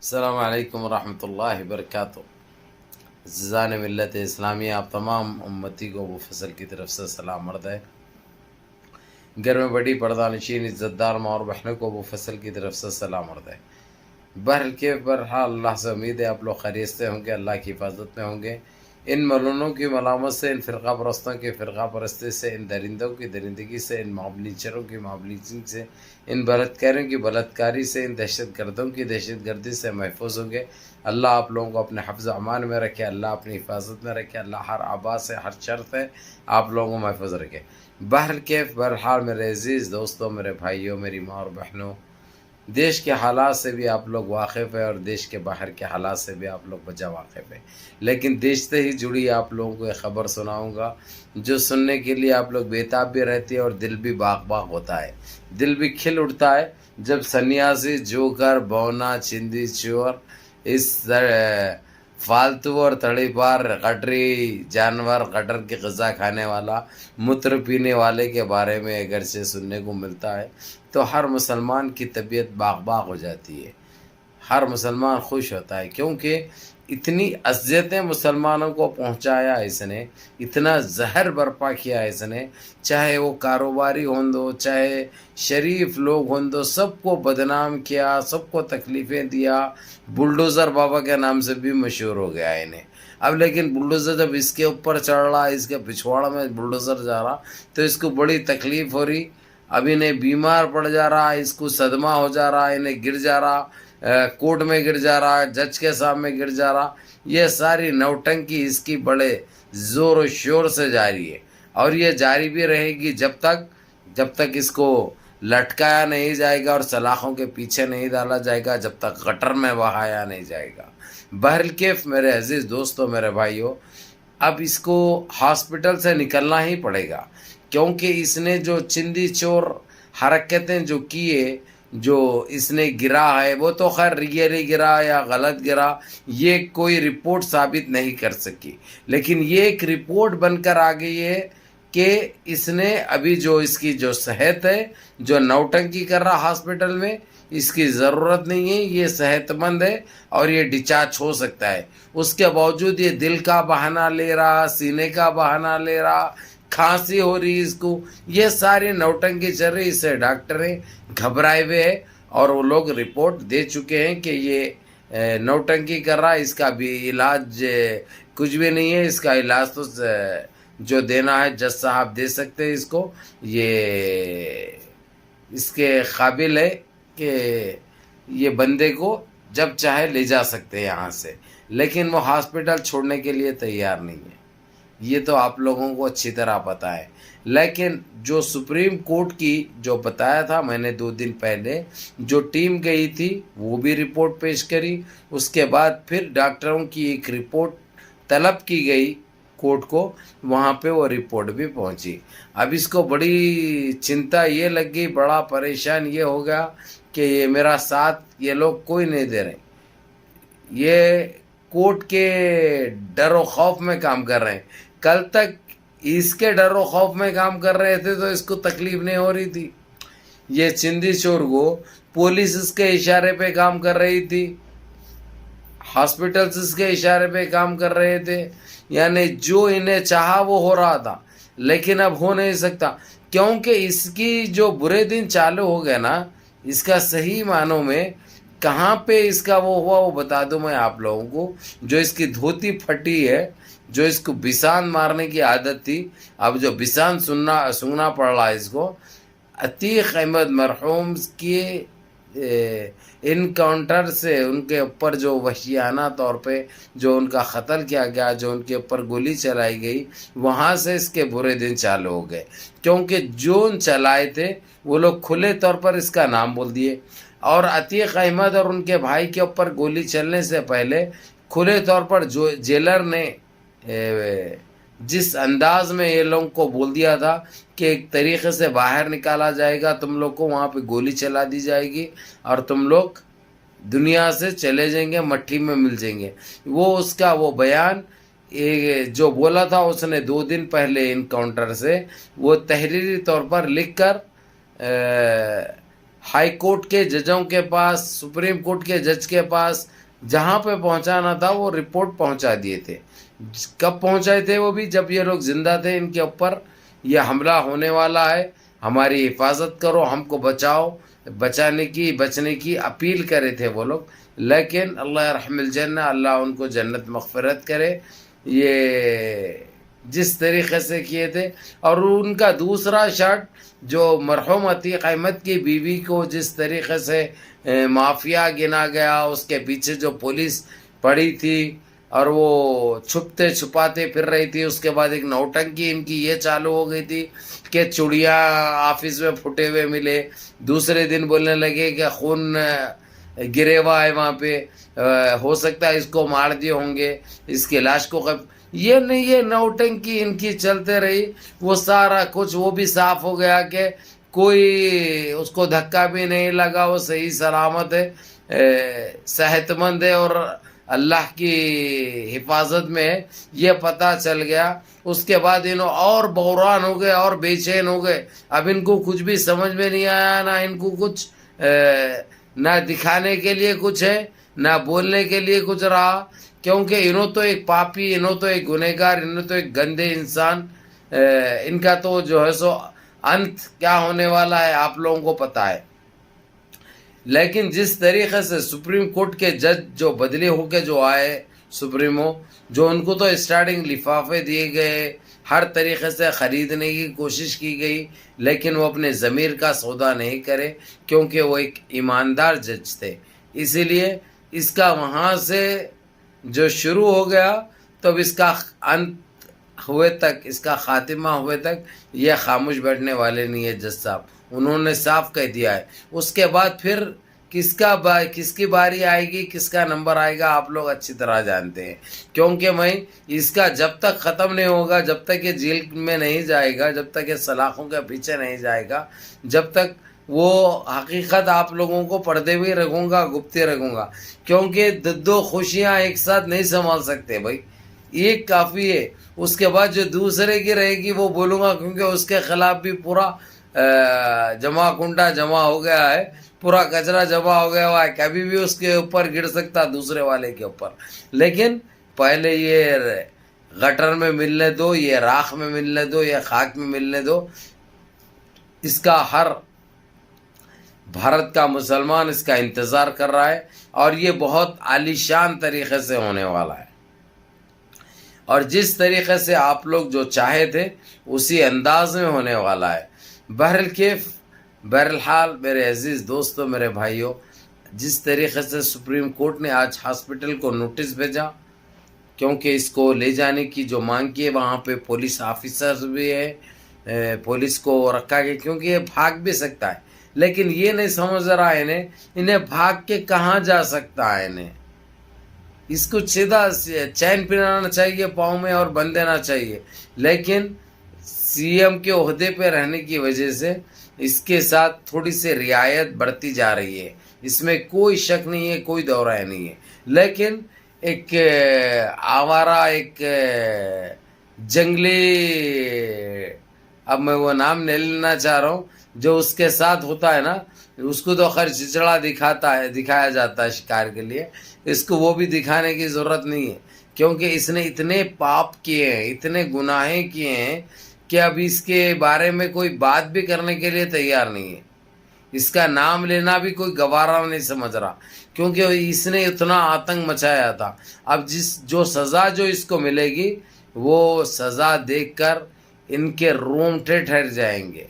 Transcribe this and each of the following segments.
السلام علیکم ورحمۃ اللہ وبرکاتہ۔ عزیزان ملت اسلامیہ، آپ تمام امتی کو ابو فضل کی طرف سے سلام عرض ہے۔ گھر میں بڑی پردہ نشین عزت دار ماں اور بہنوں کو ابو فضل کی طرف سے سلام عرض ہے۔ بہرحال اللہ سے امید ہے آپ لوگ خیریت سے ہوں گے، اللہ کی حفاظت میں ہوں گے۔ ان ملونوں کی ملامت سے، ان فرقہ پرستوں کی فرقہ پرستی سے، ان درندوں کی درندگی سے، ان معاملچروں کی معاملچی سے، ان بلاتکاروں کی بلاتکاری سے، ان دہشت گردوں کی دہشت گردی سے محفوظ ہوں گے۔ اللہ آپ لوگوں کو اپنے حفظ و امان میں رکھے، اللہ اپنی حفاظت میں رکھے، اللہ ہر آبا سے، ہر شر سے آپ لوگوں کو محفوظ رکھے۔ بہرحال میرے عزیز دوستوں، میرے بھائیوں، میری ماں اور بہنوں، دیش کے حالات سے بھی آپ لوگ واقف ہیں اور دیش کے باہر کے حالات سے بھی آپ لوگ بجا واقف ہیں، لیکن دیش سے ہی جڑی آپ لوگوں کو ایک خبر سناؤں گا جو سننے کے لیے آپ لوگ بےتاب بھی رہتے ہیں اور دل بھی باغ باغ ہوتا ہے، دل بھی کھل اٹھتا ہے جب سنیاسی جوکر بونا چندی چور اس فالتو اور تڑی پار گٹری جانور گٹر کی غذا کھانے والا متر پینے والے کے بارے میں اگرچہ سننے کو ملتا ہے تو ہر مسلمان کی طبیعت باغ باغ ہو جاتی ہے، ہر مسلمان خوش ہوتا ہے، کیونکہ اتنی اذیتیں مسلمانوں کو پہنچایا اس نے، اتنا زہر برپا کیا اس نے، چاہے وہ کاروباری ہوں دو، چاہے شریف لوگ ہوں دو، سب کو بدنام کیا، سب کو تکلیفیں دیا۔ بلڈوزر بابا کے نام سے بھی مشہور ہو گیا انہیں۔ اب لیکن بلڈوزر جب اس کے اوپر چڑھ رہا، اس کے پچھواڑ میں بلڈوزر جا رہا تو اس کو بڑی تکلیف ہو رہی، اب انہیں بیمار پڑ جا رہا، اس کو صدمہ ہو جا رہا، انہیں گر جا رہا، کورٹ میں گر جا رہا، جج کے سامنے گر جا رہا۔ یہ ساری نوٹنکی اس کی بڑے زور و شور سے جاری ہے اور یہ جاری بھی رہے گی جب تک اس کو لٹکایا نہیں جائے گا اور سلاخوں کے پیچھے نہیں ڈالا جائے گا، جب تک گٹر میں بہایا نہیں جائے گا۔ بہرکیف میرے عزیز دوستوں، میرے بھائیوں، اب اس کو ہاسپٹل سے نکلنا ہی پڑے گا، کیونکہ اس نے جو چندی چور حرکتیں جو کیے، جو اس نے گرا ہے، وہ تو خیر ریئلی گرا یا غلط گرا یہ کوئی رپورٹ ثابت نہیں کر سکی، لیکن یہ ایک رپورٹ بن کر آ گئی ہے کہ اس نے ابھی جو اس کی جو صحت ہے، جو نوٹنکی کر رہا ہاسپٹل میں، اس کی ضرورت نہیں ہے، یہ صحت مند ہے اور یہ ڈسچارج ہو سکتا ہے۔ اس کے باوجود یہ دل کا بہانہ لے رہا، سینے کا بہانہ لے رہا، کھانسی ہو رہی اس کو، یہ ساری نوٹنکی چل رہی، اس سے ڈاکٹریں گھبرائے ہوئے ہیں اور وہ لوگ رپورٹ دے چکے ہیں کہ یہ نوٹنکی کر رہا ہے، اس کا بھی علاج کچھ بھی نہیں ہے، اس کا علاج تو جو دینا ہے جج صاحب دے سکتے ہیں اس کو، یہ اس کے قابل ہے کہ یہ بندے کو جب چاہے لے جا سکتے ہیں یہاں سے، لیکن وہ ہاسپٹل چھوڑنے کے لیے تیار نہیں ہے، یہ تو آپ لوگوں کو اچھی طرح پتہ ہے۔ لیکن جو سپریم کورٹ کی جو بتایا تھا میں نے 2 دن پہلے، جو ٹیم گئی تھی وہ بھی رپورٹ پیش کری، اس کے بعد پھر ڈاکٹروں کی ایک رپورٹ طلب کی گئی کورٹ کو، وہاں پہ وہ رپورٹ بھی پہنچی۔ اب اس کو بڑی چنتا یہ لگ گئی، بڑا پریشان یہ ہو گیا کہ یہ میرا ساتھ یہ لوگ کوئی نہیں دے رہے، یہ کورٹ کے ڈر و خوف میں کام کر رہے ہیں۔ کل تک اس کے ڈر و خوف میں کام کر رہے تھے تو اس کو تکلیف نہیں ہو رہی تھی، یہ چندی چور کو پولیس اس کے اشارے پہ کام کر رہی تھی، ہاسپٹلز اس کے اشارے پہ کام کر رہے تھے، یعنی جو انہیں چاہا وہ ہو رہا تھا، لیکن اب ہو نہیں سکتا، کیونکہ اس کی جو برے دن چالو ہو گئے نا، اس کا صحیح معنوں میں کہاں پہ اس کا وہ ہوا وہ بتا دوں میں آپ لوگوں کو۔ جو اس کی دھوتی پھٹی ہے، جو اس کو بسان مارنے کی عادت تھی، اب جو بسان سننا پڑ رہا ہے اس کو، عتیق احمد مرحوم کی انکاؤنٹر سے ان کے اوپر جو وحشیانہ طور پہ جو ان کا قتل کیا گیا، جو ان کے اوپر گولی چلائی گئی، وہاں سے اس کے برے دن چالو ہو گئے، کیونکہ جو چلائے تھے وہ لوگ کھلے طور پر اس کا نام بول دیے، اور عتیق احمد اور ان کے بھائی کے اوپر گولی چلنے سے پہلے کھلے طور پر جو جیلر نے جس انداز میں یہ لوگوں کو بول دیا تھا کہ ایک طریقے سے باہر نکالا جائے گا، تم لوگ کو وہاں پہ گولی چلا دی جائے گی اور تم لوگ دنیا سے چلے جائیں گے، مٹھی میں مل جائیں گے، وہ اس کا وہ بیان جو بولا تھا اس نے 2 دن پہلے انکاؤنٹر سے، وہ تحریری طور پر لکھ کر ہائی کورٹ کے ججوں کے پاس، سپریم کورٹ کے جج کے پاس، جہاں پہ پہنچانا تھا وہ رپورٹ پہنچا دیے تھے. کب پہنچائے تھے وہ بھی؟ جب یہ لوگ زندہ تھے. ان کے اوپر یہ حملہ ہونے والا ہے، ہماری حفاظت کرو، ہم کو بچاؤ، بچنے کی اپیل کرے تھے وہ لوگ. لیکن اللہ یرحم الجنہ، اللہ ان کو جنت مغفرت کرے، یہ جس طریقے سے کیے تھے. اور ان کا دوسرا شرٹ جو مرحوم عتیق احمد کی بیوی کو جس طریقے سے مافیا گنا گیا، اس کے پیچھے جو پولیس پڑی تھی اور وہ چھپتے چھپاتے پھر رہی تھی. اس کے بعد ایک نوٹنکی ان کی یہ چالو ہو گئی تھی کہ چڑیا آفس میں پھٹے ہوئے ملے. دوسرے دن بولنے لگے کہ خون گرے ہوا ہے وہاں پہ، ہو سکتا ہے اس کو مار دیے ہوں گے، اس کی لاش کو یہ نہیں، یہ نوٹنکی ان کی چلتے رہی. وہ سارا کچھ وہ بھی صاف ہو گیا کہ کوئی اس کو دھکا بھی نہیں لگا، وہ صحیح سلامت ہے، صحت مند ہے اور اللہ کی حفاظت میں ہے، یہ پتہ چل گیا. اس کے بعد انہوں اور بحران ہو گئے اور بے چین ہو گئے. اب ان کو کچھ بھی سمجھ میں نہیں آیا، نہ ان کو کچھ نہ دکھانے کے لیے کچھ ہے، نہ بولنے کے لیے کچھ رہا، کیونکہ انہوں تو ایک پاپی، انہوں تو ایک گنہگار، انہوں تو ایک گندے انسان. ان کا تو جو ہے سو انت کیا ہونے والا ہے آپ لوگوں کو پتہ ہے. لیکن جس طریقے سے سپریم کورٹ کے جج جو بدلے ہو کے جو آئے سپریمو، جو ان کو تو اسٹارٹنگ لفافے دیے گئے، ہر طریقے سے خریدنے کی کوشش کی گئی، لیکن وہ اپنے ضمیر کا سودا نہیں کرے، کیونکہ وہ ایک ایماندار جج تھے. اسی لیے اس کا وہاں سے جو شروع ہو گیا تو اب اس کا انت ہوئے تک، اس کا خاتمہ ہوئے تک یہ خاموش بیٹھنے والے نہیں ہے جج صاحب. انہوں نے صاف کہہ دیا ہے. اس کے بعد پھر کس کی باری آئے گی، کس کا نمبر آئے گا، آپ لوگ اچھی طرح جانتے ہیں. کیونکہ میں اس کا جب تک ختم نہیں ہوگا، جب تک یہ جیل میں نہیں جائے گا، جب تک یہ سلاخوں کے پیچھے نہیں جائے گا، جب تک وہ حقیقت آپ لوگوں کو پردے بھی رکھوں گا، گپتے رکھوں گا. کیونکہ دو خوشیاں ایک ساتھ نہیں سنبھال سکتے بھائی، ایک کافی ہے. اس کے بعد جو دوسرے کی رہے گی وہ بولوں گا، کیونکہ اس کے خلاف بھی پورا جمع کنڈا جمع ہو گیا ہے، پورا کچرا جمع ہو گیا ہوا ہے، کبھی بھی اس کے اوپر گر سکتا دوسرے والے کے اوپر. لیکن پہلے یہ گٹر میں ملنے دو، یہ راکھ میں ملنے دو، یہ خاک میں ملنے دو. اس کا ہر بھارت کا مسلمان اس کا انتظار کر رہا ہے، اور یہ بہت عالیشان طریقے سے ہونے والا ہے. اور جس طریقے سے آپ لوگ جو چاہے تھے اسی انداز میں ہونے والا ہے. بہرحال میرے عزیز دوستو، میرے بھائیوں، جس طریقے سے سپریم کورٹ نے آج ہاسپٹل کو نوٹس بھیجا، کیونکہ اس کو لے جانے کی جو مانگ کی ہے، وہاں پہ پولیس آفیسر بھی ہے، پولیس کو رکھا گیا، کیونکہ یہ بھاگ بھی سکتا ہے. لیکن یہ نہیں سمجھ رہا ہے انہیں بھاگ کے کہاں جا سکتا ہے. اس کو سیدھا چین پہنانا چاہیے پاؤں میں اور بند دینا چاہیے. لیکن سی ایم کے عہدے پہ رہنے کی وجہ سے اس کے ساتھ تھوڑی سی رعایت بڑھتی جا رہی ہے، اس میں کوئی شک نہیں ہے، کوئی دو رائے نہیں ہے. لیکن ایک آوارہ، ایک جنگلی، اب میں وہ نام نہیں لینا چاہ رہا ہوں، جو اس کے ساتھ ہوتا ہے نا، اس کو تو خیر چچڑا دکھایا جاتا ہے شکار کے لیے. اس کو وہ بھی دکھانے کی ضرورت نہیں ہے، کیونکہ اس نے اتنے پاپ کیے ہیں، اتنے گناہیں کیے ہیں کہ اب اس کے بارے میں کوئی بات بھی کرنے کے لیے تیار نہیں ہے. اس کا نام لینا بھی کوئی گوارا نہیں سمجھ رہا، کیونکہ اس نے اتنا آتنک مچایا تھا. اب جو سزا جو اس کو ملے گی، وہ سزا دیکھ کر ان کے رونگٹے ٹھہر جائیں گے.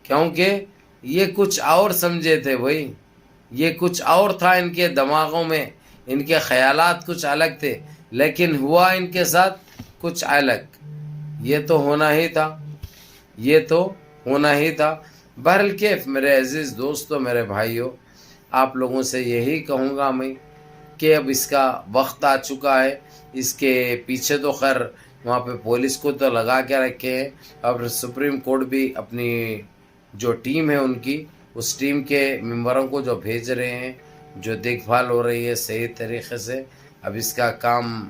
کیونکہ یہ کچھ اور سمجھے تھے بھائی، یہ کچھ اور تھا ان کے دماغوں میں، ان کے خیالات کچھ الگ تھے، لیکن ہوا ان کے ساتھ کچھ الگ. یہ تو ہونا ہی تھا، یہ تو ہونا ہی تھا. بہرکیف میرے عزیز دوستو، میرے بھائیوں، آپ لوگوں سے یہی کہوں گا میں کہ اب اس کا وقت آ چکا ہے. اس کے پیچھے تو خیر وہاں پہ پولیس کو تو لگا کے رکھے ہیں، اور سپریم کورٹ بھی اپنی جو ٹیم ہے ان کی، اس ٹیم کے ممبروں کو جو بھیج رہے ہیں، جو دیکھ بھال ہو رہی ہے صحیح طریقے سے. اب اس کا کام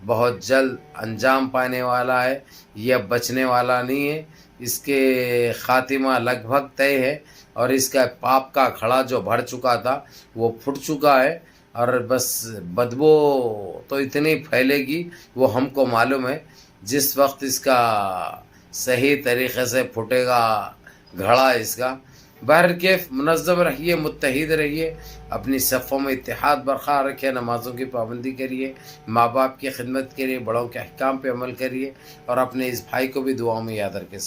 بہت جلد انجام پانے والا ہے، یہ اب بچنے والا نہیں ہے. اس کے خاتمہ لگ بھگ طے ہے، اور اس کا پاپ کا کھڑا جو بھر چکا تھا وہ پھٹ چکا ہے، اور بس بدبو تو اتنی پھیلے گی وہ ہم کو معلوم ہے۔ جس وقت اس کا صحیح طریقے سے پھٹے گا گھڑا اس کا، بہرکیف منظم رہیے، متحد رہیے، اپنی صفوں میں اتحاد برقرار رکھیے، نمازوں کی پابندی کریے، ماں باپ کی خدمت کریے، بڑوں کے احکام پہ عمل کریے، اور اپنے اس بھائی کو بھی دعاؤں میں یاد رکھیے۔